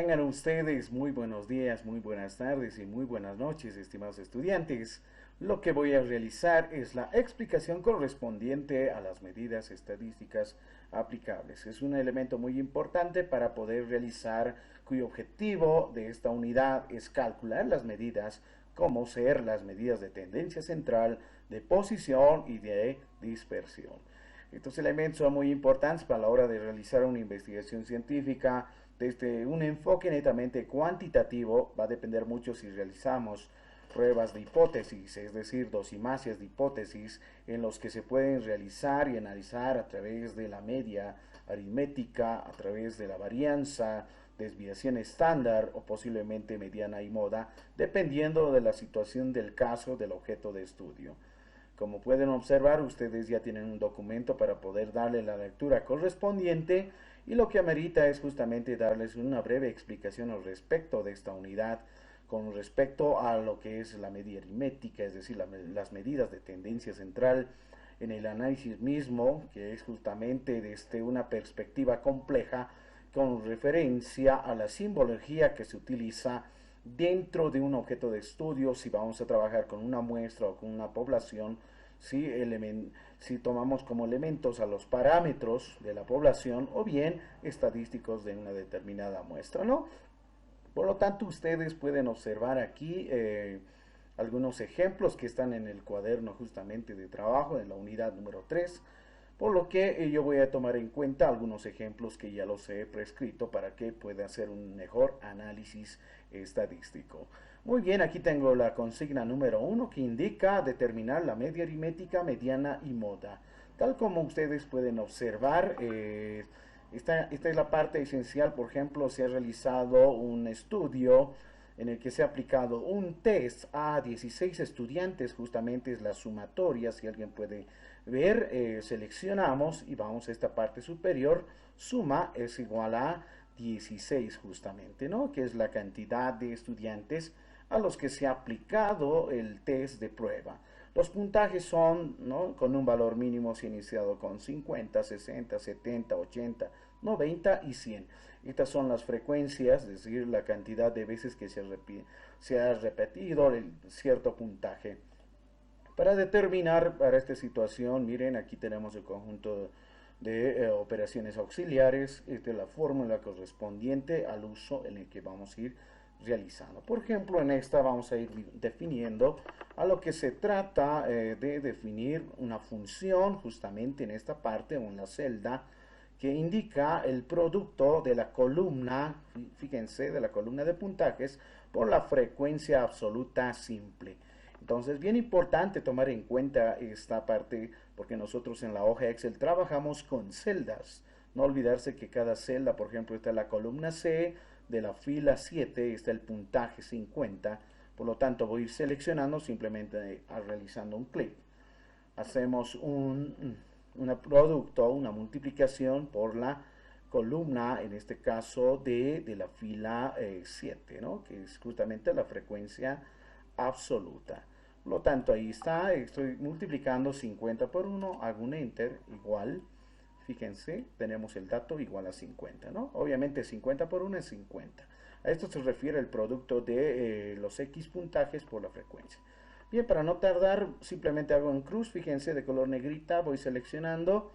Tengan ustedes muy buenos días, muy buenas tardes y muy buenas noches, estimados estudiantes. Lo que voy a realizar es la explicación correspondiente a las medidas estadísticas aplicables. Es un elemento muy importante para poder realizar, cuyo objetivo de esta unidad es calcular las medidas, como ser las medidas de tendencia central, de posición y de dispersión. Estos elementos son muy importantes para la hora de realizar una investigación científica. Desde un enfoque netamente cuantitativo va a depender mucho si realizamos pruebas de hipótesis, es decir, dosimacias de hipótesis en los que se pueden realizar y analizar a través de la media aritmética, a través de la varianza, desviación estándar o posiblemente mediana y moda, dependiendo de la situación del caso del objeto de estudio. Como pueden observar, ustedes ya tienen un documento para poder darle la lectura correspondiente y lo que amerita es justamente darles una breve explicación al respecto de esta unidad con respecto a lo que es la media aritmética, es decir, las medidas de tendencia central en el análisis mismo, que es justamente desde una perspectiva compleja con referencia a la simbología que se utiliza dentro de un objeto de estudio, si vamos a trabajar con una muestra o con una población, si tomamos como elementos a los parámetros de la población o bien estadísticos de una determinada muestra, ¿no? Por lo tanto, ustedes pueden observar aquí algunos ejemplos que están en el cuaderno justamente de trabajo en la unidad número 3, por lo que yo voy a tomar en cuenta algunos ejemplos que ya los he prescrito para que pueda hacer un mejor análisis estadístico. Muy bien, aquí tengo la consigna número 1 que indica determinar la media aritmética, mediana y moda. Tal como ustedes pueden observar, esta es la parte esencial. Por ejemplo, se ha realizado un estudio en el que se ha aplicado un test a 16 estudiantes, justamente es la sumatoria, si alguien puede ver, seleccionamos y vamos a esta parte superior, suma es igual a 16 justamente, ¿no? Que es la cantidad de estudiantes a los que se ha aplicado el test de prueba. Los puntajes son, ¿no?, con un valor mínimo se ha iniciado con 50, 60, 70, 80, 90 y 100. Estas son las frecuencias, es decir, la cantidad de veces que se ha repetido el cierto puntaje. Para determinar para esta situación, miren, aquí tenemos el conjunto de operaciones auxiliares. Esta es la fórmula correspondiente al uso en el que vamos a ir realizando. Por ejemplo, en esta vamos a ir definiendo a lo que se trata de definir una función justamente en esta parte o en la celda que indica el producto de la columna, fíjense, de la columna de puntajes por la frecuencia absoluta simple. Entonces, bien importante tomar en cuenta esta parte porque nosotros en la hoja Excel trabajamos con celdas. No olvidarse que cada celda, por ejemplo, está la columna C, de la fila 7 está el puntaje 50. Por lo tanto, voy a ir seleccionando simplemente realizando un clic. Hacemos un producto, una multiplicación por la columna, en este caso de la fila 7, ¿no?, que es justamente la frecuencia absoluta. Por lo tanto, ahí está, estoy multiplicando 50 por 1, hago un enter, igual, fíjense, tenemos el dato igual a 50, ¿no? Obviamente 50 por 1 es 50. A esto se refiere el producto de los X puntajes por la frecuencia. Bien, para no tardar, simplemente hago un cruz, fíjense, de color negrita, voy seleccionando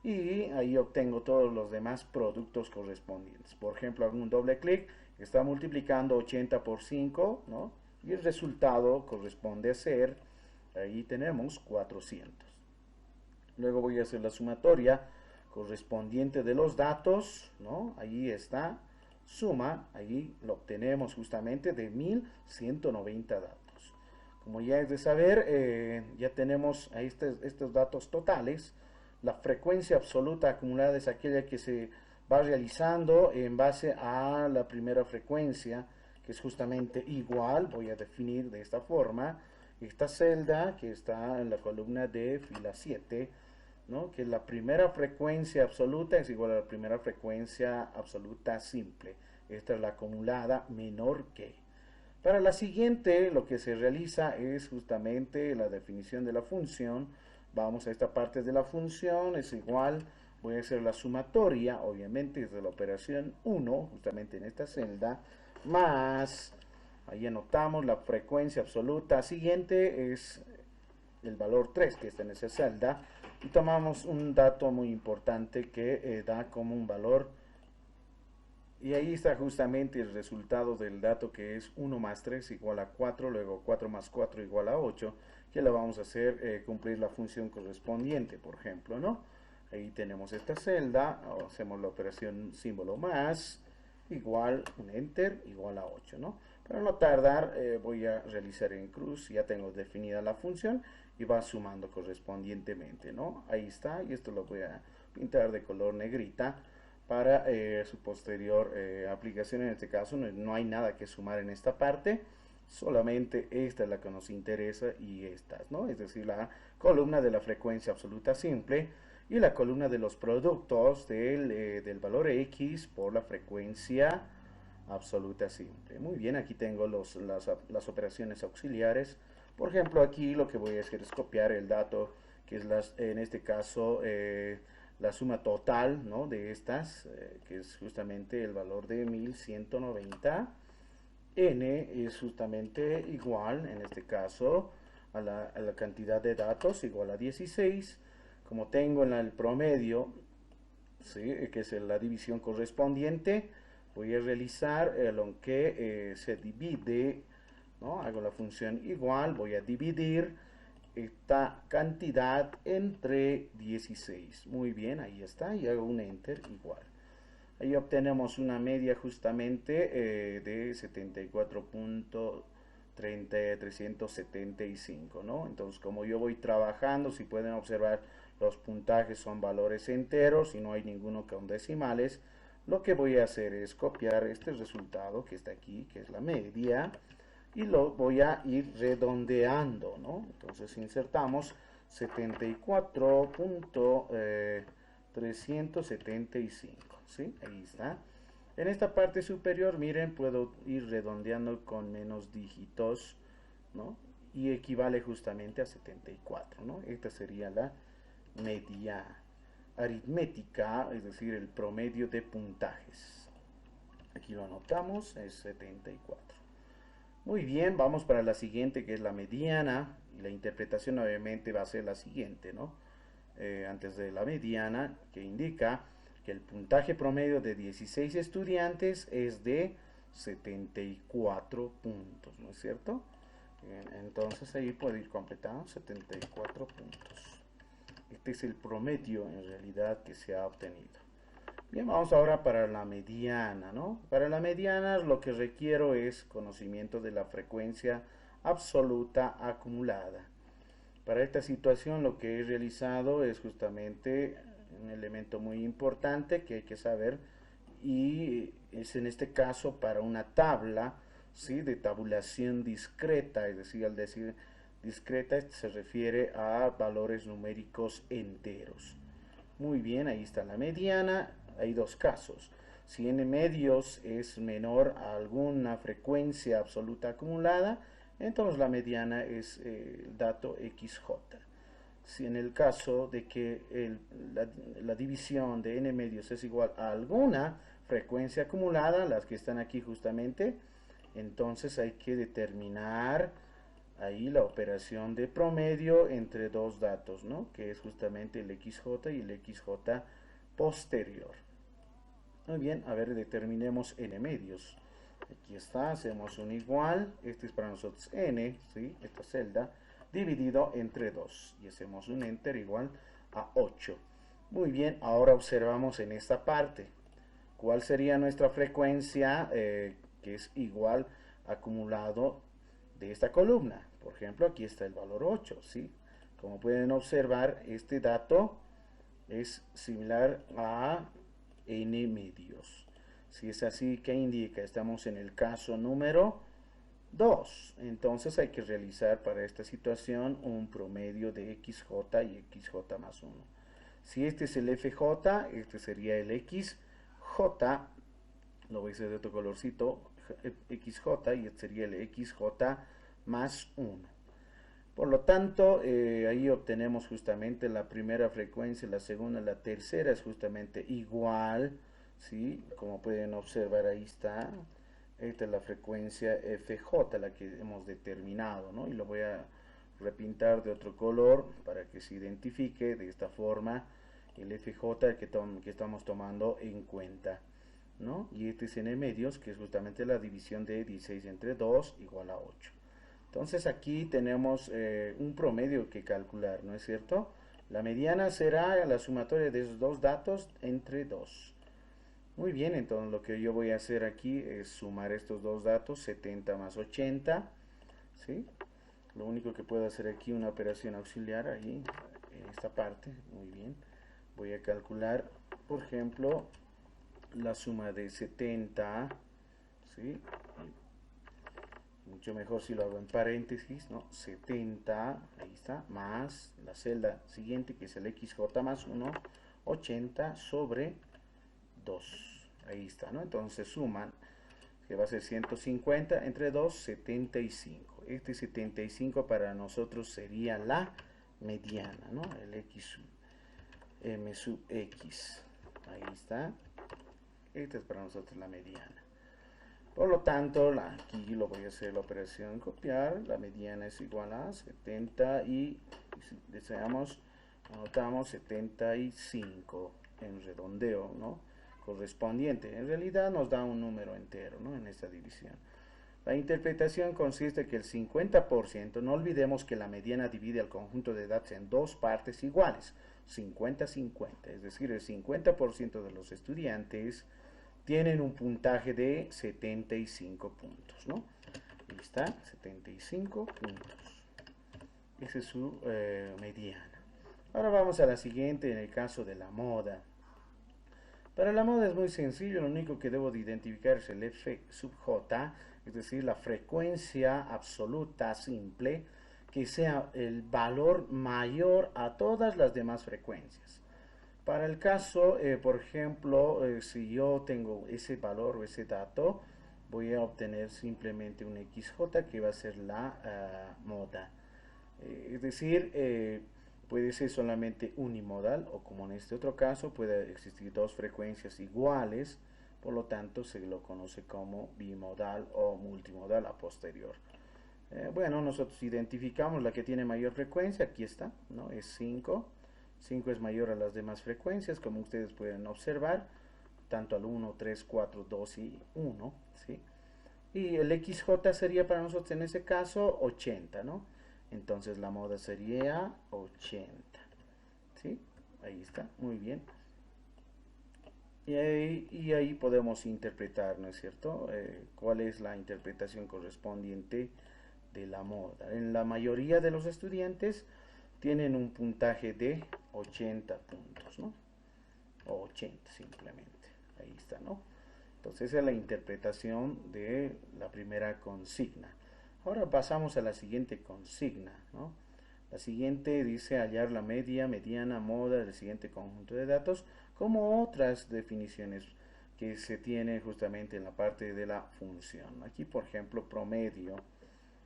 y ahí obtengo todos los demás productos correspondientes. Por ejemplo, hago un doble clic, está multiplicando 80 por 5, ¿no?, y el resultado corresponde a ser, ahí tenemos 400. Luego voy a hacer la sumatoria correspondiente de los datos, ¿no? Ahí está, suma, ahí lo obtenemos justamente de 1190 datos. Como ya es de saber, ya tenemos ahí estos datos totales. La frecuencia absoluta acumulada es aquella que se va realizando en base a la primera frecuencia, que es justamente igual, voy a definir de esta forma, esta celda que está en la columna de fila 7, ¿no?, que la primera frecuencia absoluta es igual a la primera frecuencia absoluta simple. Esta es la acumulada menor que. Para la siguiente, lo que se realiza es justamente la definición de la función. Vamos a esta parte de la función, es igual voy a hacer la sumatoria, obviamente, de la operación 1, justamente en esta celda, más, ahí anotamos la frecuencia absoluta siguiente, es el valor 3 que está en esa celda, y tomamos un dato muy importante que da como un valor, y ahí está justamente el resultado del dato que es 1 más 3 igual a 4, luego 4 más 4 igual a 8, que le vamos a hacer cumplir la función correspondiente, por ejemplo, ¿no? Ahí tenemos esta celda, hacemos la operación símbolo más, igual, un enter, igual a 8, ¿no? Para no tardar, voy a realizar en cruz, ya tengo definida la función y va sumando correspondientemente, ¿no? Ahí está, y esto lo voy a pintar de color negrita para su posterior aplicación. En este caso no hay nada que sumar en esta parte, solamente esta es la que nos interesa y estas, ¿no? Es decir, la columna de la frecuencia absoluta simple y la columna de los productos del valor X por la frecuencia absoluta simple. Muy bien, aquí tengo las operaciones auxiliares. Por ejemplo, aquí lo que voy a hacer es copiar el dato, que es en este caso la suma total, ¿no?, de estas, que es justamente el valor de 1190. N es justamente igual, en este caso, a la cantidad de datos, igual a 16. Como tengo en el promedio, ¿sí?, que es la división correspondiente, voy a realizar aunque se divide, ¿no? Hago la función igual, voy a dividir esta cantidad entre 16. Muy bien, ahí está, y hago un enter igual. Ahí obtenemos una media justamente de 74.375, ¿no? Entonces, como yo voy trabajando, si pueden observar, los puntajes son valores enteros y no hay ninguno con decimales. Lo que voy a hacer es copiar este resultado que está aquí, que es la media, y lo voy a ir redondeando, ¿no? Entonces insertamos 74.375, ¿sí? Ahí está. En esta parte superior, miren, puedo ir redondeando con menos dígitos, ¿no? Y equivale justamente a 74, ¿no? Esta sería la media aritmética, es decir, el promedio de puntajes. Aquí lo anotamos, es 74. Muy bien, vamos para la siguiente, que es la mediana, y la interpretación obviamente va a ser la siguiente, ¿no? Antes de la mediana, que indica que el puntaje promedio de 16 estudiantes es de 74 puntos, ¿no es cierto? Bien, entonces ahí puedo ir completando 74 puntos. Este es el promedio en realidad que se ha obtenido. Bien, vamos ahora para la mediana, ¿no? Para la mediana lo que requiero es conocimiento de la frecuencia absoluta acumulada. Para esta situación lo que he realizado es justamente un elemento muy importante que hay que saber, y es en este caso para una tabla, ¿sí?, de tabulación discreta, es decir, al decir discreta se refiere a valores numéricos enteros. Muy bien, ahí está la mediana. Hay dos casos. Si n medios es menor a alguna frecuencia absoluta acumulada, entonces la mediana es el dato XJ. Si en el caso de que la división de n medios es igual a alguna frecuencia acumulada, las que están aquí justamente, entonces hay que determinar ahí la operación de promedio entre dos datos, ¿no?, que es justamente el XJ y el XJ posterior. Muy bien, a ver, determinemos n medios. Aquí está, hacemos un igual, este es para nosotros n, ¿sí?, esta celda, dividido entre 2, y hacemos un enter igual a 8. Muy bien, ahora observamos en esta parte, ¿cuál sería nuestra frecuencia que es igual acumulado de esta columna? Por ejemplo, aquí está el valor 8, ¿sí? Como pueden observar, este dato es similar a n medios. Si es así, ¿qué indica? Estamos en el caso número 2. Entonces hay que realizar para esta situación un promedio de XJ y XJ más 1. Si este es el FJ, este sería el XJ, lo voy a hacer de otro colorcito, XJ, y este sería el XJ más 1. Por lo tanto, ahí obtenemos justamente la primera frecuencia, la segunda, la tercera es justamente igual, ¿sí? Como pueden observar, ahí está. Esta es la frecuencia FJ, la que hemos determinado, ¿no? Y lo voy a repintar de otro color para que se identifique de esta forma el FJ que estamos tomando en cuenta, ¿no? Y este es n medios, que es justamente la división de 16 entre 2 igual a 8. Entonces aquí tenemos un promedio que calcular, ¿no es cierto? La mediana será la sumatoria de esos dos datos entre 2. Muy bien, entonces lo que yo voy a hacer aquí es sumar estos dos datos, 70 más 80, ¿sí? Lo único que puedo hacer aquí una operación auxiliar ahí, en esta parte, muy bien. Voy a calcular, por ejemplo, la suma de 70, ¿sí? Mucho mejor si lo hago en paréntesis, ¿no? 70, ahí está, más la celda siguiente que es el XJ más 1, 80 sobre 2. Ahí está, ¿no? Entonces suman, que va a ser 150 entre 2, 75. Este 75 para nosotros sería la mediana, ¿no? El X M sub X. Ahí está. Esta es para nosotros la mediana. Por lo tanto, aquí lo voy a hacer la operación copiar. La mediana es igual a 70 y si deseamos, anotamos 75 en redondeo, ¿no? Correspondiente. En realidad nos da un número entero, ¿no? En esta división. La interpretación consiste en que el 50%, no olvidemos que la mediana divide al conjunto de datos en dos partes iguales, 50-50, es decir, el 50% de los estudiantes tienen un puntaje de 75 puntos, ¿no? Ahí está, 75 puntos. Esa es su mediana. Ahora vamos a la siguiente, en el caso de la moda. Para la moda es muy sencillo, lo único que debo de identificar es el F sub J, es decir, la frecuencia absoluta simple, que sea el valor mayor a todas las demás frecuencias. Para el caso, por ejemplo, si yo tengo ese valor o ese dato, voy a obtener simplemente un XJ que va a ser la moda. Es decir, puede ser solamente unimodal o como en este otro caso puede existir dos frecuencias iguales, por lo tanto se lo conoce como bimodal o multimodal a posterior. Bueno, nosotros identificamos la que tiene mayor frecuencia, aquí está, ¿no? Es 5. 5 es mayor a las demás frecuencias, como ustedes pueden observar, tanto al 1, 3, 4, 2 y 1, ¿sí? Y el XJ sería para nosotros en ese caso 80, ¿no? Entonces la moda sería 80, ¿sí? Ahí está, muy bien. Y ahí podemos interpretar, ¿no es cierto? ¿Cuál es la interpretación correspondiente de la moda? En la mayoría de los estudiantes tienen un puntaje de 80 puntos, ¿no? O 80 simplemente. Ahí está, ¿no? Entonces esa es la interpretación de la primera consigna. Ahora pasamos a la siguiente consigna, ¿no? La siguiente dice hallar la media, mediana, moda del siguiente conjunto de datos, como otras definiciones que se tienen justamente en la parte de la función. Aquí, por ejemplo, promedio,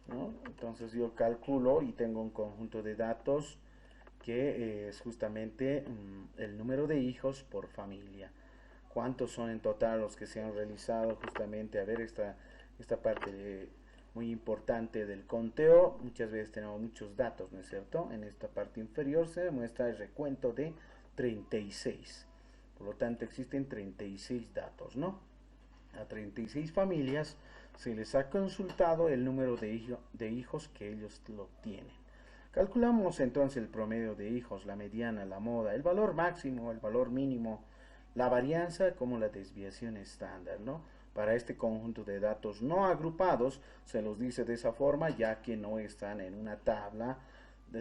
¿no? Entonces yo calculo y tengo un conjunto de datos que es justamente el número de hijos por familia. ¿Cuántos son en total los que se han realizado? Justamente, a ver, esta parte muy importante del conteo. Muchas veces tenemos muchos datos, ¿no es cierto? En esta parte inferior se demuestra el recuento de 36. Por lo tanto, existen 36 datos, ¿no? A 36 familias se les ha consultado el número de hijos que ellos lo tienen. Calculamos entonces el promedio de hijos, la mediana, la moda, el valor máximo, el valor mínimo, la varianza como la desviación estándar, ¿no? Para este conjunto de datos no agrupados se los dice de esa forma ya que no están en una tabla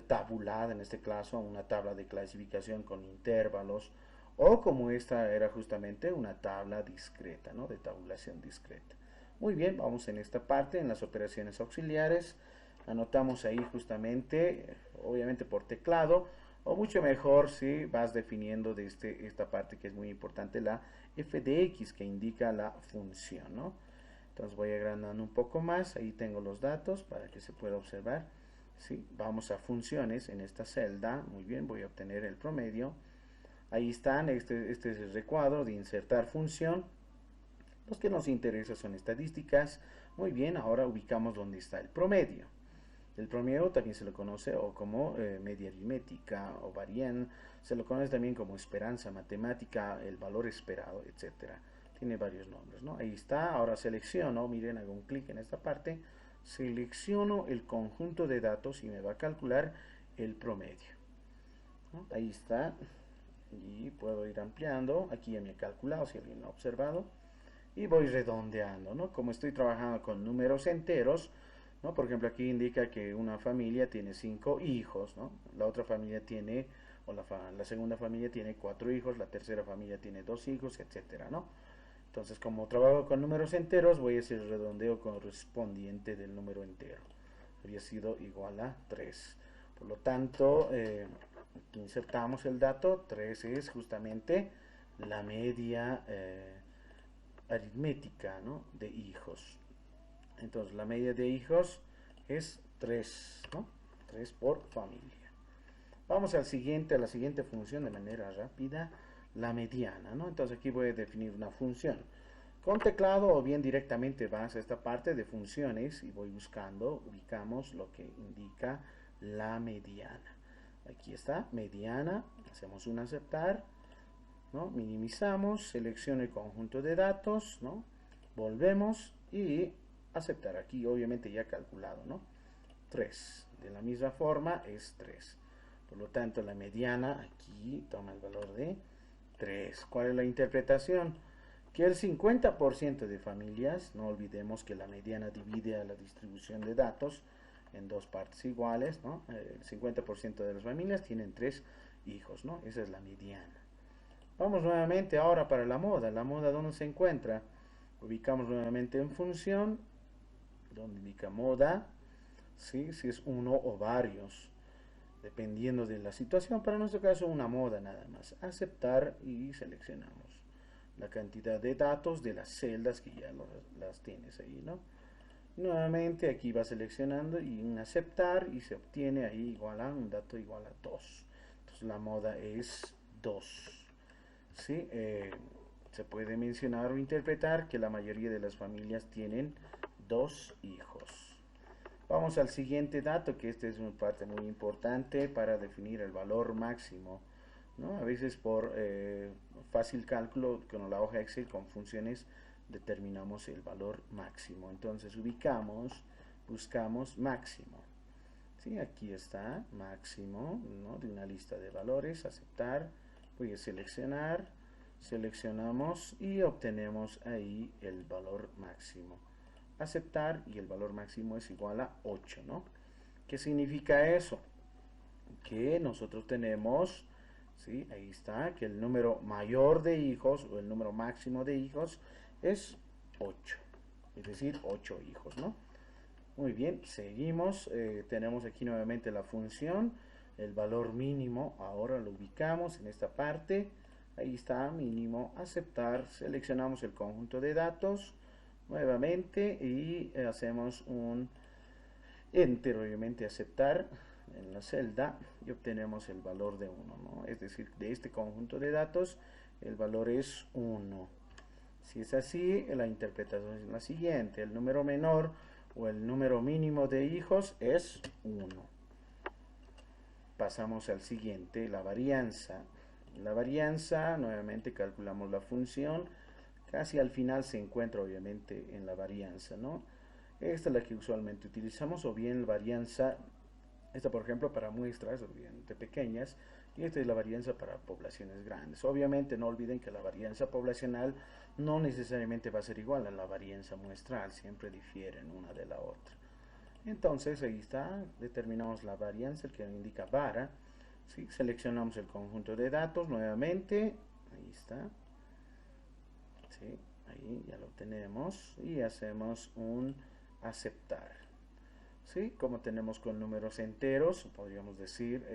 tabulada, en este caso una tabla de clasificación con intervalos, o como esta era justamente una tabla discreta, ¿no? De tabulación discreta. Muy bien, vamos en esta parte, en las operaciones auxiliares, anotamos ahí justamente, obviamente por teclado, o mucho mejor si vas definiendo de esta parte que es muy importante, la f de x, que indica la función, ¿no? Entonces voy agrandando un poco más, ahí tengo los datos para que se pueda observar. ¿sí? Vamos a funciones en esta celda, muy bien, voy a obtener el promedio. Ahí están, este es el recuadro de insertar función. Los que nos interesan son estadísticas. Muy bien, ahora ubicamos donde está el promedio. El promedio también se lo conoce o como media aritmética o variance, se lo conoce también como esperanza matemática, el valor esperado, etcétera. Tiene varios nombres, ¿no? Ahí está, ahora selecciono, miren, hago un clic en esta parte, selecciono el conjunto de datos y me va a calcular el promedio, ¿no? Ahí está, y puedo ir ampliando, aquí ya me he calculado, si alguien lo ha observado, y voy redondeando, ¿no? Como estoy trabajando con números enteros, ¿no? Por ejemplo, aquí indica que una familia tiene 5 hijos, ¿no? La otra familia tiene, o la segunda familia tiene 4 hijos, la tercera familia tiene 2 hijos, etcétera, ¿no? Entonces, como trabajo con números enteros, voy a hacer el redondeo correspondiente del número entero. Habría sido igual a 3. Por lo tanto, insertamos el dato, 3 es justamente la media aritmética, ¿no? De hijos. Entonces la media de hijos es 3, ¿no? 3 por familia. Vamos a la siguiente función de manera rápida, la mediana, ¿no? Entonces aquí voy a definir una función. Con teclado o bien directamente vas a esta parte de funciones y voy buscando, ubicamos lo que indica la mediana. Aquí está, mediana, hacemos un aceptar, ¿no? Minimizamos, selecciono el conjunto de datos, ¿no? Volvemos y aceptar. Aquí obviamente ya calculado, ¿no? 3. De la misma forma es 3. Por lo tanto, la mediana aquí toma el valor de 3. ¿Cuál es la interpretación? Que el 50% de familias, no olvidemos que la mediana divide a la distribución de datos en dos partes iguales, ¿no? El 50% de las familias tienen 3 hijos, ¿no? Esa es la mediana. Vamos nuevamente ahora para la moda. La moda, ¿dónde se encuentra? Ubicamos nuevamente en función, donde indica moda, ¿sí? Si es uno o varios, dependiendo de la situación. Para nuestro caso, una moda nada más. Aceptar y seleccionamos la cantidad de datos de las celdas que ya las tienes ahí, ¿no? Nuevamente aquí va seleccionando y en aceptar y se obtiene ahí igual a un dato igual a 2. Entonces la moda es 2. ¿Sí? Se puede mencionar o interpretar que la mayoría de las familias tienen 2 hijos. Vamos al siguiente dato, que este es una parte muy importante para definir el valor máximo, ¿no? A veces por fácil cálculo con la hoja Excel con funciones determinamos el valor máximo. Entonces ubicamos, buscamos máximo. ¿Sí? Aquí está máximo, ¿no? De una lista de valores, aceptar, voy a seleccionar, seleccionamos y obtenemos ahí el valor máximo. Aceptar y el valor máximo es igual a 8, ¿no? ¿Qué significa eso? Que nosotros tenemos, ¿sí? Ahí está, que el número mayor de hijos o el número máximo de hijos es 8, es decir, 8 hijos, ¿no? Muy bien, seguimos, tenemos aquí nuevamente la función, el valor mínimo, ahora lo ubicamos en esta parte, ahí está, mínimo, aceptar, seleccionamos el conjunto de datos nuevamente y hacemos un enter, obviamente aceptar en la celda y obtenemos el valor de 1, ¿no? Es decir, de este conjunto de datos el valor es 1. Si es así, la interpretación es la siguiente, el número menor o el número mínimo de hijos es 1. Pasamos al siguiente, la varianza. La varianza, nuevamente calculamos la función, casi al final se encuentra obviamente en la varianza, ¿no? Esta es la que usualmente utilizamos, o bien varianza, esta por ejemplo para muestras obviamente pequeñas, y esta es la varianza para poblaciones grandes. Obviamente no olviden que la varianza poblacional no necesariamente va a ser igual a la varianza muestral, siempre difieren una de la otra. Entonces ahí está, determinamos la varianza, el que indica vara, ¿sí? Seleccionamos el conjunto de datos nuevamente, ahí está, ¿sí? Ahí ya lo tenemos y hacemos un aceptar. ¿Sí? Como tenemos con números enteros, podríamos decir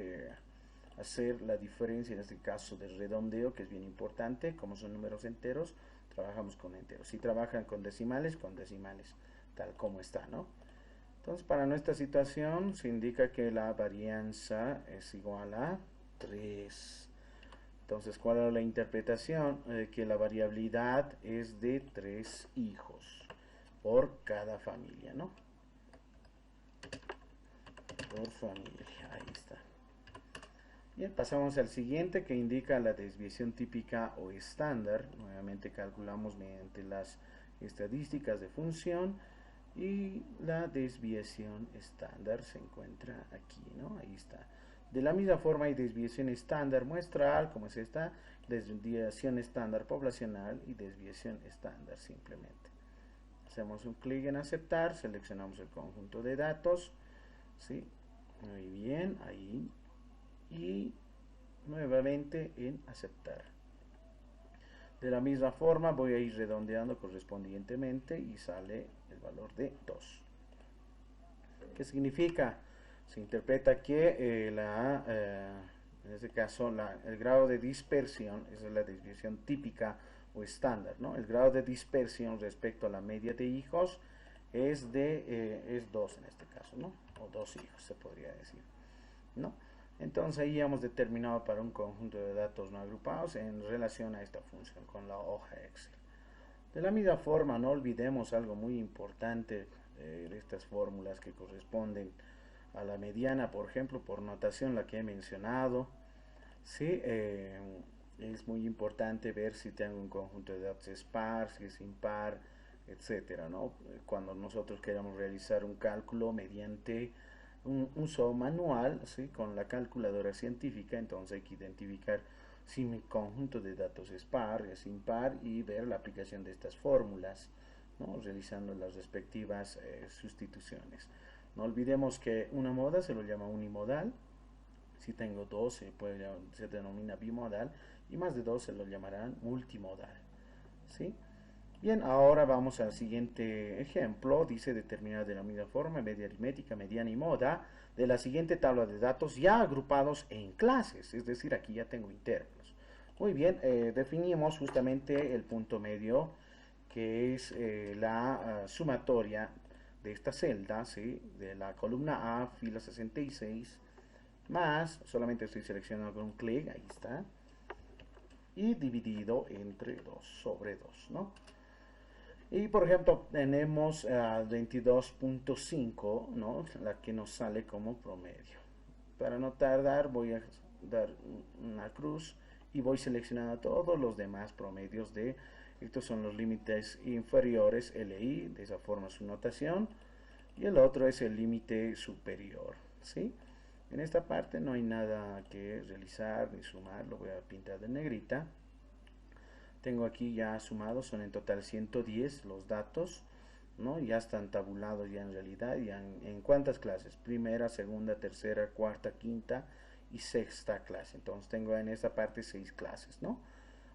hacer la diferencia en este caso de redondeo, que es bien importante. Como son números enteros, trabajamos con enteros. Si trabajan con decimales, tal como está, ¿no? Entonces, para nuestra situación se indica que la varianza es igual a 3. Entonces, ¿cuál es la interpretación? Que la variabilidad es de 3 hijos por cada familia, ¿no? Por familia, ahí está. Bien, pasamos al siguiente que indica la desviación típica o estándar. Nuevamente calculamos mediante las estadísticas de función y la desviación estándar se encuentra aquí, ¿no? Ahí está. De la misma forma hay desviación estándar muestral, como es esta, desviación estándar poblacional y desviación estándar simplemente. Hacemos un clic en aceptar, seleccionamos el conjunto de datos, ¿sí? Muy bien, ahí. Y nuevamente en aceptar. De la misma forma voy a ir redondeando correspondientemente y sale el valor de 2. ¿Qué significa? Se interpreta que en este caso el grado de dispersión, esa es la desviación típica o estándar, ¿no? El grado de dispersión respecto a la media de hijos es 2 en este caso, ¿no? O 2 hijos se podría decir, ¿no? Entonces ahí hemos determinado para un conjunto de datos no agrupados en relación a esta función con la hoja Excel. De la misma forma, no olvidemos algo muy importante de estas fórmulas que corresponden a la mediana, por ejemplo, por notación la que he mencionado. Sí, es muy importante ver si tengo un conjunto de datos es par, si es impar, etcétera, ¿no? Cuando nosotros queramos realizar un cálculo mediante un uso manual, ¿sí? Con la calculadora científica, entonces hay que identificar si mi conjunto de datos es par, es impar y ver la aplicación de estas fórmulas, ¿no? Realizando las respectivas sustituciones. No olvidemos que una moda se lo llama unimodal, si tengo dos se denomina bimodal y más de dos se lo llamarán multimodal, ¿sí? Bien, ahora vamos al siguiente ejemplo. Dice determinar de la misma forma media aritmética, mediana y moda de la siguiente tabla de datos ya agrupados en clases, es decir, aquí ya tengo intervalos. Muy bien, definimos justamente el punto medio, que es la sumatoria de esta celda, ¿sí? De la columna A, fila 66, más, solamente estoy seleccionando con un clic, ahí está, y dividido entre 2 sobre 2, ¿no? Y por ejemplo tenemos 22.5, ¿no? La que nos sale como promedio. Para no tardar voy a dar una cruz y voy seleccionando todos los demás promedios de, estos son los límites inferiores, LI, de esa forma su notación, y el otro es el límite superior, ¿sí? En esta parte no hay nada que realizar ni sumar, lo voy a pintar de negrita. Tengo aquí ya sumados, son en total 110 los datos, ¿no? Ya están tabulados ya en realidad, ya en cuántas clases, primera, segunda, tercera, cuarta, quinta y sexta clase. Entonces tengo en esta parte 6 clases, ¿no?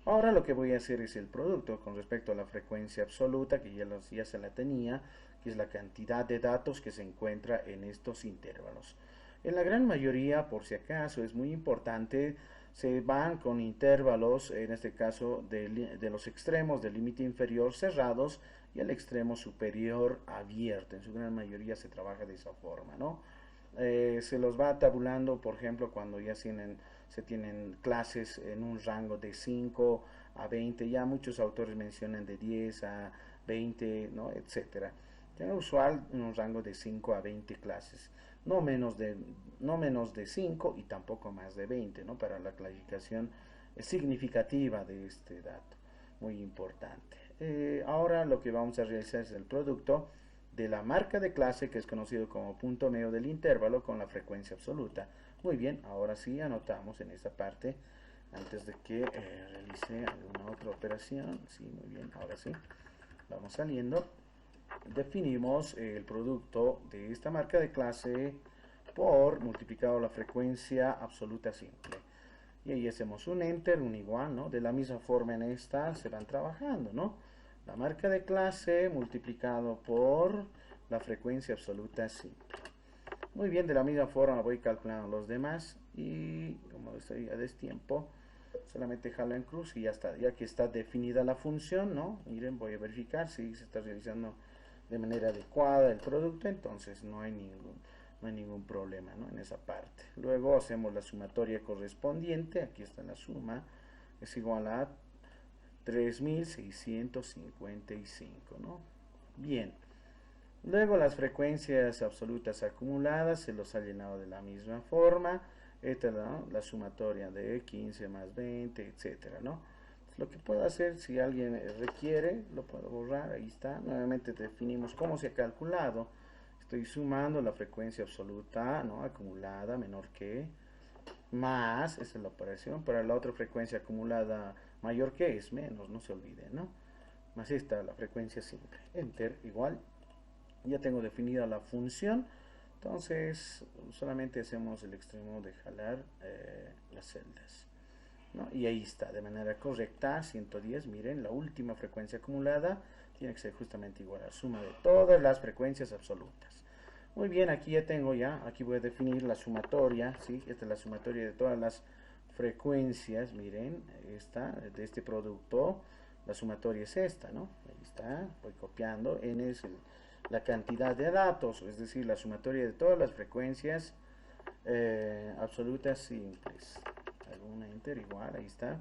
Ahora lo que voy a hacer es el producto con respecto a la frecuencia absoluta, que ya se la tenía, que es la cantidad de datos que se encuentra en estos intervalos. En la gran mayoría, por si acaso, es muy importante, se van con intervalos, en este caso de los extremos del límite inferior cerrados y el extremo superior abierto. En su gran mayoría se trabaja de esa forma, ¿no? Se los va tabulando, por ejemplo, cuando ya se tienen clases en un rango de 5 a 20, ya muchos autores mencionan de 10 a 20, ¿no? Etcétera. Es usual en un rango de 5 a 20 clases, no menos de 5 y tampoco más de 20, ¿no? Para la clasificación significativa de este dato, muy importante. Ahora lo que vamos a realizar es el producto de la marca de clase, que es conocido como punto medio del intervalo, con la frecuencia absoluta. Muy bien, ahora sí anotamos en esta parte, antes de que realice alguna otra operación. Sí, muy bien, ahora sí, vamos saliendo. Definimos el producto de esta marca de clase por multiplicado la frecuencia absoluta simple. Y ahí hacemos un enter, un igual, ¿no? De la misma forma en esta se van trabajando, ¿no? La marca de clase multiplicado por la frecuencia absoluta simple. Muy bien, de la misma forma voy calculando los demás y como estoy a destiempo, solamente jalo en cruz y ya está. Ya que está definida la función, ¿no? Miren, voy a verificar si se está realizando de manera adecuada el producto, entonces no hay ningún problema, ¿no?, en esa parte. Luego hacemos la sumatoria correspondiente, aquí está la suma, es igual a 3655, ¿no? Bien. Luego las frecuencias absolutas acumuladas se los ha llenado de la misma forma. Esta es la sumatoria de 15 más 20, etcétera, ¿no? Lo que puedo hacer, si alguien requiere, lo puedo borrar, ahí está. Nuevamente definimos cómo se ha calculado. Estoy sumando la frecuencia absoluta, ¿no?, acumulada menor que, más, esa es la operación. Para la otra frecuencia acumulada mayor que es menos, no se olviden, ¿no? Más esta, la frecuencia simple. Enter, igual. Ya tengo definida la función. Entonces, solamente hacemos el extremo de jalar las celdas, ¿no? Y ahí está, de manera correcta, 110. Miren, la última frecuencia acumulada tiene que ser justamente igual a la suma de todas las frecuencias absolutas. Muy bien, aquí ya tengo aquí voy a definir la sumatoria, ¿sí? Esta es la sumatoria de todas las frecuencias, miren, esta, de este producto, la sumatoria es esta, ¿no? Ahí está, voy copiando, n es la cantidad de datos, es decir, la sumatoria de todas las frecuencias absolutas simples. Hago una enter, igual, ahí está.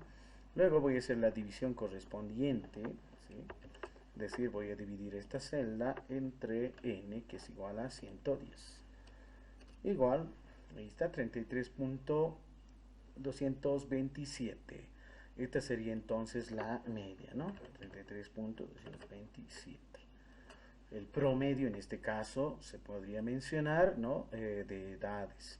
Luego voy a hacer la división correspondiente, ¿sí? Es decir, voy a dividir esta celda entre n, que es igual a 110. Igual, ahí está, 33.227. Esta sería entonces la media, ¿no? 33.227. El promedio en este caso se podría mencionar, ¿no?, de edades.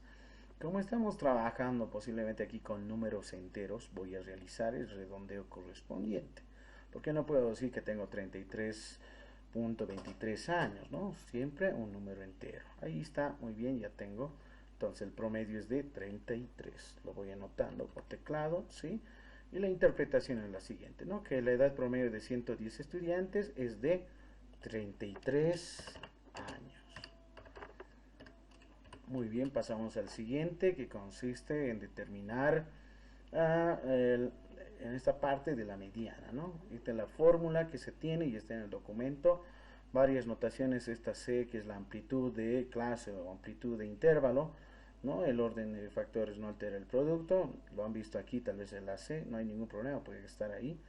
Como estamos trabajando posiblemente aquí con números enteros, voy a realizar el redondeo correspondiente. Porque no puedo decir que tengo 33.23 años, ¿no? Siempre un número entero. Ahí está, muy bien, ya tengo. Entonces el promedio es de 33. Lo voy anotando por teclado, ¿sí? Y la interpretación es la siguiente, ¿no? Que la edad promedio de 110 estudiantes es de 33 años. Muy bien, pasamos al siguiente, que consiste en determinar en esta parte de la mediana, ¿no? Esta es la fórmula que se tiene y está en el documento. Varias notaciones, esta C, que es la amplitud de clase o amplitud de intervalo, ¿no? El orden de factores no altera el producto. Lo han visto aquí, tal vez en la C, no hay ningún problema, puede estar ahí.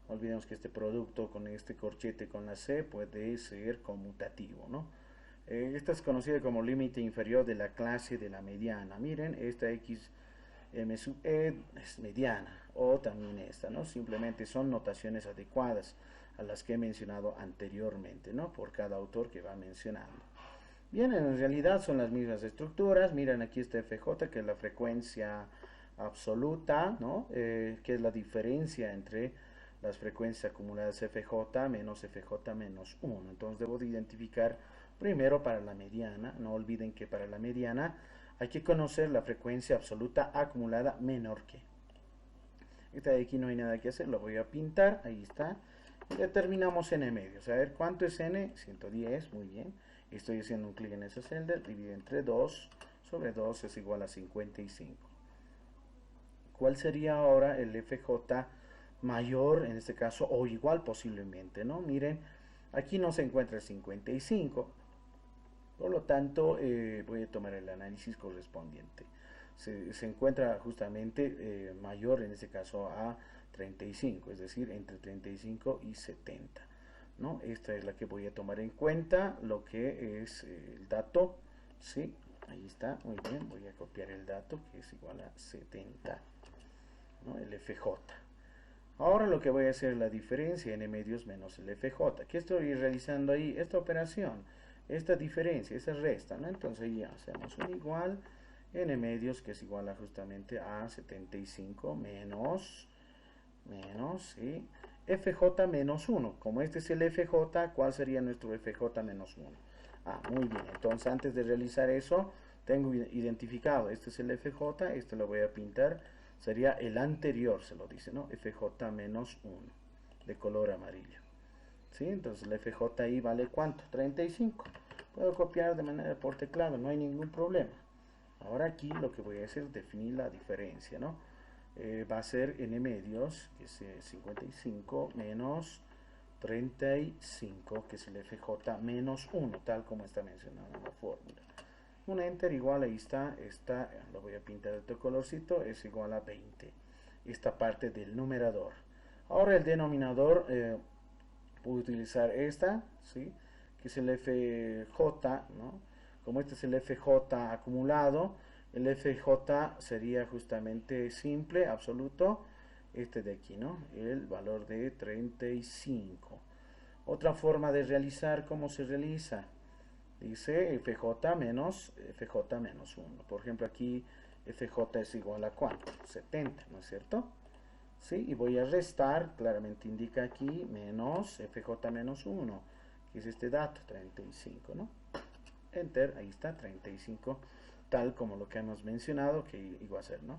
No olvidemos que este producto con este corchete con la C puede ser conmutativo, ¿no? Esta es conocida como límite inferior de la clase de la mediana. Miren, esta x m sub e es mediana, o también esta, ¿no? Simplemente son notaciones adecuadas a las que he mencionado anteriormente, ¿no?, por cada autor que va mencionando. Bien, en realidad son las mismas estructuras. Miren, aquí está FJ, que es la frecuencia absoluta, ¿no?, que es la diferencia entre las frecuencias acumuladas FJ menos FJ menos 1. Entonces debo de identificar primero para la mediana. No olviden que para la mediana hay que conocer la frecuencia absoluta acumulada menor que. Esta de aquí no hay nada que hacer, lo voy a pintar, ahí está. Y determinamos n medios. A ver, ¿cuánto es n? 110, muy bien. Estoy haciendo un clic en esa celda, dividido entre 2, sobre 2 es igual a 55. ¿Cuál sería ahora el FJ mayor, en este caso, o igual posiblemente, ¿no? Miren, aquí no se encuentra el 55, por lo tanto voy a tomar el análisis correspondiente. Se encuentra justamente mayor, en este caso, a 35, es decir, entre 35 y 70, ¿no? Esta es la que voy a tomar en cuenta, lo que es el dato, ¿sí? Ahí está, muy bien, voy a copiar el dato, que es igual a 70, ¿no?, el FJ. Ahora lo que voy a hacer es la diferencia n medios menos el FJ. ¿Qué estoy realizando ahí? Esta operación, esta diferencia, esa resta, ¿no? Entonces ya hacemos un igual n medios, que es igual a justamente a 75 menos, ¿sí?, FJ menos 1. Como este es el FJ, ¿cuál sería nuestro FJ menos 1? Muy bien. Entonces antes de realizar eso, tengo identificado, este es el FJ, este lo voy a pintar, sería el anterior, se lo dice, ¿no? FJ menos 1, de color amarillo. ¿Sí? Entonces el FJ ahí vale ¿cuánto? 35. Puedo copiar de manera por teclado, no hay ningún problema. Ahora aquí lo que voy a hacer es definir la diferencia, ¿no? Va a ser n medios, que es 55 menos 35, que es el FJ menos 1, tal como está mencionado en la fórmula. Un enter igual, ahí está, lo voy a pintar de otro colorcito, es igual a 20. Esta parte del numerador. Ahora el denominador, puedo utilizar esta, ¿sí? Que es el FJ, ¿no? Como este es el FJ acumulado, el FJ sería justamente simple, absoluto, este de aquí, ¿no? El valor de 35. Otra forma de realizar, ¿cómo se realiza? Dice FJ menos 1. Por ejemplo, aquí FJ es igual a ¿cuánto? 70, ¿no es cierto? ¿Sí? Y voy a restar, claramente indica aquí, menos FJ menos 1, que es este dato, 35, ¿no? Enter, ahí está, 35, tal como lo que hemos mencionado, que iba a ser, ¿no?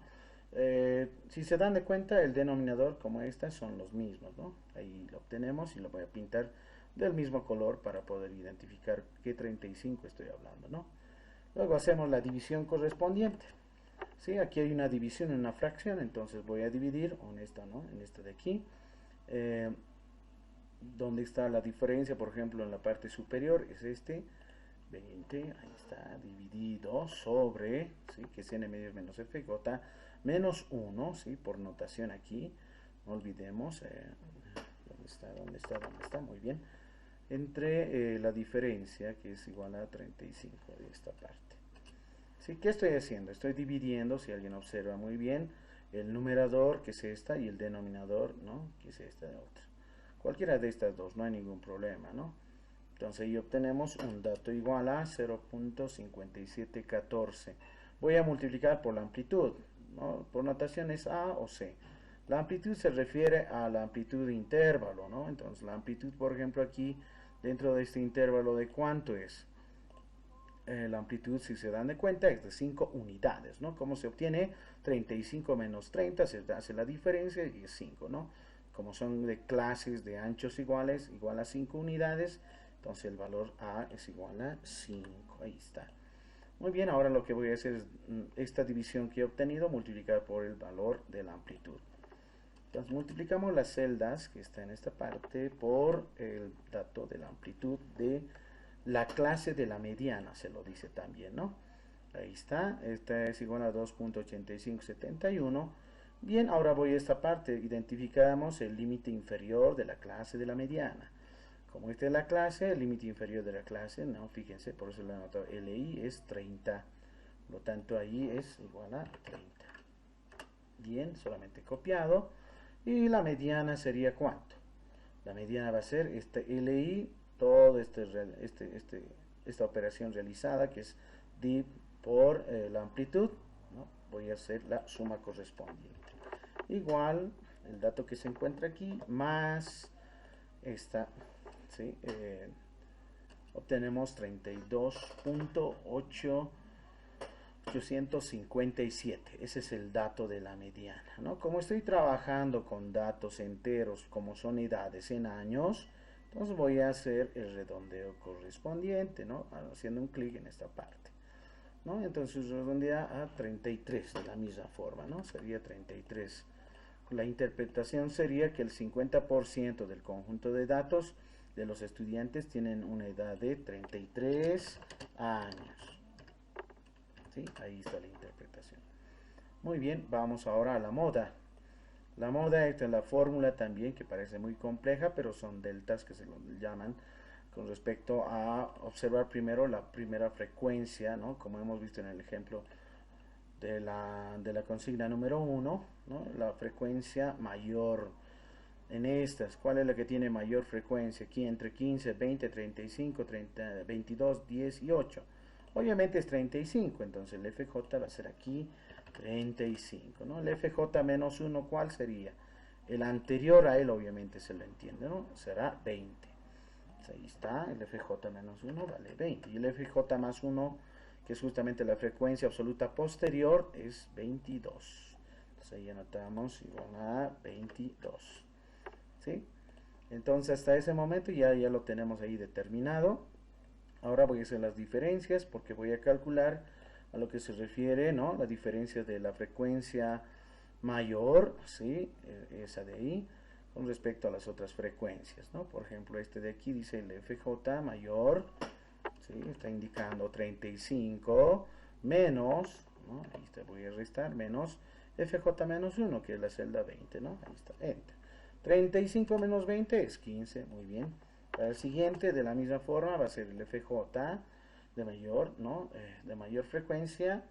Si se dan de cuenta, el denominador como esta son los mismos, ¿no? Ahí lo obtenemos y lo voy a pintar del mismo color para poder identificar qué 35 estoy hablando, ¿no? Luego hacemos la división correspondiente. ¿Sí? Aquí hay una división en una fracción, entonces voy a dividir en esta, ¿no? En esta de aquí. Donde está la diferencia, por ejemplo, en la parte superior es este 20, ahí está, dividido sobre, ¿sí? Que es n medio menos FJ menos 1, ¿sí? Por notación aquí, no olvidemos, ¿dónde está? Muy bien, entre la diferencia, que es igual a 35 de esta parte. ¿Sí? ¿Qué estoy haciendo? Estoy dividiendo, si alguien observa muy bien, el numerador, que es esta, y el denominador, ¿no? Que es esta de otra. Cualquiera de estas dos, no hay ningún problema, ¿no? Entonces ahí obtenemos un dato igual a 0.5714. Voy a multiplicar por la amplitud, ¿no? Por notación es A o C. La amplitud se refiere a la amplitud de intervalo, ¿no? Entonces la amplitud, por ejemplo, aquí dentro de este intervalo, ¿de cuánto es? La amplitud, si se dan de cuenta, es de 5 unidades, ¿no? ¿Cómo se obtiene? 35 menos 30, se hace la diferencia y es 5, ¿no? Como son de clases de anchos iguales, igual a 5 unidades, entonces el valor A es igual a 5, ahí está. Muy bien, ahora lo que voy a hacer es esta división que he obtenido, multiplicar por el valor de la amplitud. Entonces multiplicamos las celdas que está en esta parte por el dato de la amplitud de la clase de la mediana, se lo dice también, ¿no? Ahí está, esta es igual a 2.8571. Bien, ahora voy a esta parte, identificamos el límite inferior de la clase de la mediana. Como esta es la clase, el límite inferior de la clase, no, fíjense, por eso lo he anotado, LI es 30, por lo tanto ahí es igual a 30. Bien, solamente copiado, y la mediana sería ¿cuánto? La mediana va a ser este LI, todo esta operación realizada, que es div por la amplitud, ¿no? Voy a hacer la suma correspondiente. Igual, el dato que se encuentra aquí, más esta, ¿sí? Obtenemos 32.857. Ese es el dato de la mediana, ¿no? Como estoy trabajando con datos enteros, como son edades en años, entonces voy a hacer el redondeo correspondiente, ¿no? Haciendo un clic en esta parte, ¿no? Entonces redondea a 33 de la misma forma, ¿no? Sería 33. La interpretación sería que el 50% del conjunto de datos de los estudiantes tienen una edad de 33 años. ¿Sí? Ahí está la interpretación. Muy bien, vamos ahora a la moda. La moda, esta es la fórmula también que parece muy compleja, pero son deltas que se lo llaman con respecto a observar primero la primera frecuencia, ¿no? Como hemos visto en el ejemplo de la consigna número 1, ¿no? La frecuencia mayor en estas. ¿Cuál es la que tiene mayor frecuencia? Aquí entre 15, 20, 35, 30, 22, 10 y 8. Obviamente es 35, entonces el FJ va a ser aquí 35, ¿no? El FJ menos 1, ¿cuál sería? El anterior a él, obviamente se lo entiende, ¿no? Será 20. Entonces ahí está, el FJ menos 1 vale 20. Y el FJ más 1, que es justamente la frecuencia absoluta posterior, es 22. Entonces ahí anotamos igual a 22. ¿Sí? Entonces hasta ese momento ya lo tenemos ahí determinado. Ahora voy a hacer las diferencias porque voy a calcular a lo que se refiere, ¿no? La diferencia de la frecuencia mayor, ¿sí? Esa de ahí, con respecto a las otras frecuencias, ¿no? Por ejemplo, este de aquí dice el FJ mayor, ¿sí? Está indicando 35 menos, ¿no? Ahí está, voy a restar, menos FJ menos 1, que es la celda 20, ¿no? Ahí está, enter. 35 menos 20 es 15, muy bien. Para el siguiente, de la misma forma, va a ser el FJ de mayor, ¿no? De mayor frecuencia,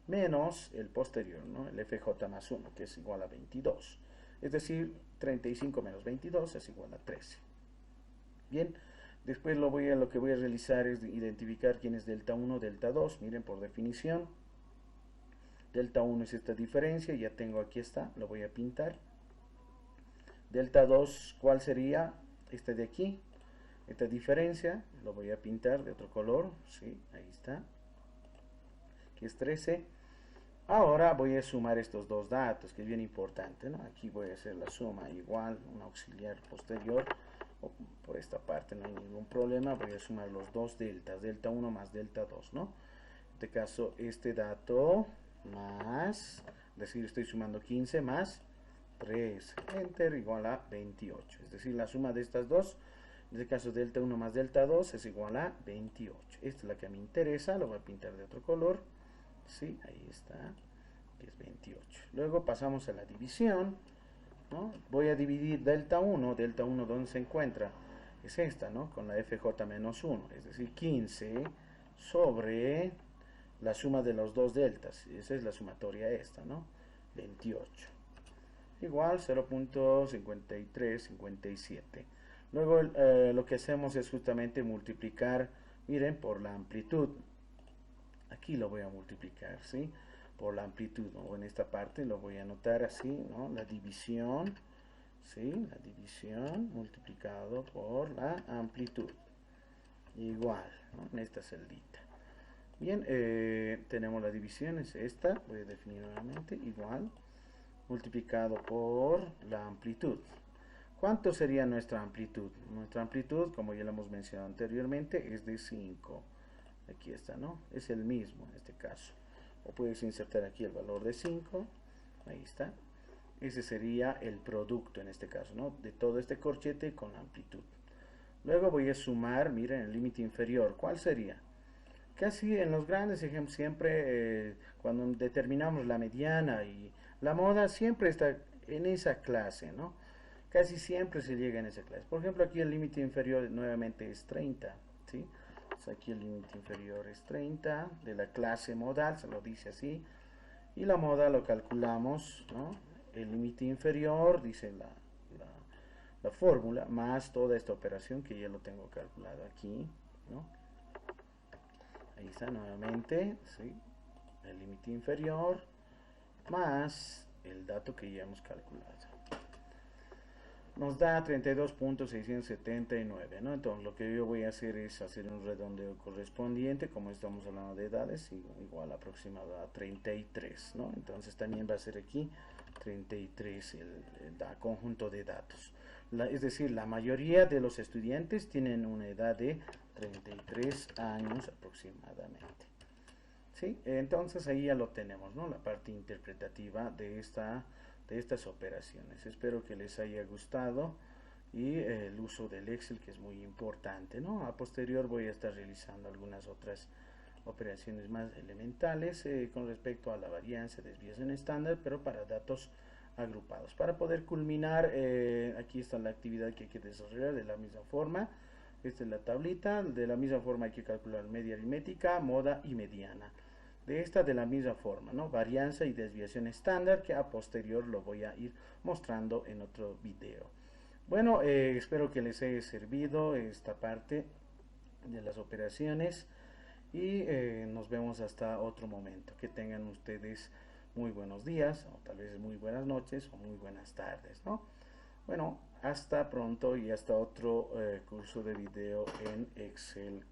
menos el posterior, ¿no? El FJ más 1, que es igual a 22. Es decir, 35 menos 22 es igual a 13. Bien, después lo que voy a realizar es identificar quién es delta 1, delta 2. Miren, por definición, delta 1 es esta diferencia, ya tengo, aquí está, lo voy a pintar. Delta 2, ¿cuál sería? Este de aquí, esta diferencia, lo voy a pintar de otro color, sí, ahí está, que es 13. Ahora voy a sumar estos dos datos, que es bien importante, ¿no? Aquí voy a hacer la suma igual, un auxiliar posterior, o por esta parte no hay ningún problema, voy a sumar los dos deltas, delta 1 más delta 2, ¿no? En este caso, este dato más, es decir, estoy sumando 15 más 3, enter, igual a 28, es decir, la suma de estas dos, en este caso delta 1 más delta 2 es igual a 28. Esta es la que me interesa, lo voy a pintar de otro color. Sí, ahí está, que es 28. Luego pasamos a la división, ¿no? Voy a dividir delta 1, ¿dónde se encuentra? Es esta, ¿no? Con la FJ menos 1, es decir, 15 sobre la suma de los dos deltas, esa es la sumatoria esta, ¿no? 28. Igual 0.5357. Luego lo que hacemos es justamente multiplicar, miren, por la amplitud. Aquí lo voy a multiplicar, ¿sí? Por la amplitud, ¿no? En esta parte lo voy a anotar así, ¿no? La división, ¿sí? La división multiplicado por la amplitud. Igual, ¿no? En esta celdita. Bien, tenemos la división, es esta, voy a definir nuevamente, igual, multiplicado por la amplitud. ¿Cuánto sería nuestra amplitud? Nuestra amplitud, como ya lo hemos mencionado anteriormente, es de 5. Aquí está, ¿no? Es el mismo en este caso. O puedes insertar aquí el valor de 5. Ahí está. Ese sería el producto en este caso, ¿no? De todo este corchete con la amplitud. Luego voy a sumar, miren, el límite inferior. ¿Cuál sería? Casi en los grandes ejemplos, siempre cuando determinamos la mediana y la moda, siempre está en esa clase, ¿no? Casi siempre se llega en esa clase. Por ejemplo, aquí el límite inferior nuevamente es 30, ¿sí? Aquí el límite inferior es 30 de la clase modal, se lo dice así, y la moda lo calculamos, ¿no? El límite inferior, dice la fórmula, más toda esta operación que ya lo tengo calculado aquí, ¿no? Ahí está nuevamente, ¿sí? El límite inferior más el dato que ya hemos calculado. Nos da 32.679, ¿no? Entonces lo que yo voy a hacer es hacer un redondeo correspondiente, como estamos hablando de edades, igual aproximado a 33, ¿no? Entonces también va a ser aquí 33 el conjunto de datos. Es decir, la mayoría de los estudiantes tienen una edad de 33 años aproximadamente. ¿Sí? Entonces ahí ya lo tenemos, ¿no? La parte interpretativa de estas operaciones. Espero que les haya gustado y el uso del Excel, que es muy importante, ¿no? A posterior voy a estar realizando algunas otras operaciones más elementales con respecto a la varianza, desviación estándar, pero para datos agrupados. Para poder culminar, aquí está la actividad que hay que desarrollar de la misma forma. Esta es la tablita, de la misma forma hay que calcular media aritmética, moda y mediana. De la misma forma, ¿no? Varianza y desviación estándar, que a posterior lo voy a ir mostrando en otro video. Bueno, espero que les haya servido esta parte de las operaciones y nos vemos hasta otro momento. Que tengan ustedes muy buenos días, o tal vez muy buenas noches o muy buenas tardes, ¿no? Bueno, hasta pronto y hasta otro curso de video en Excel.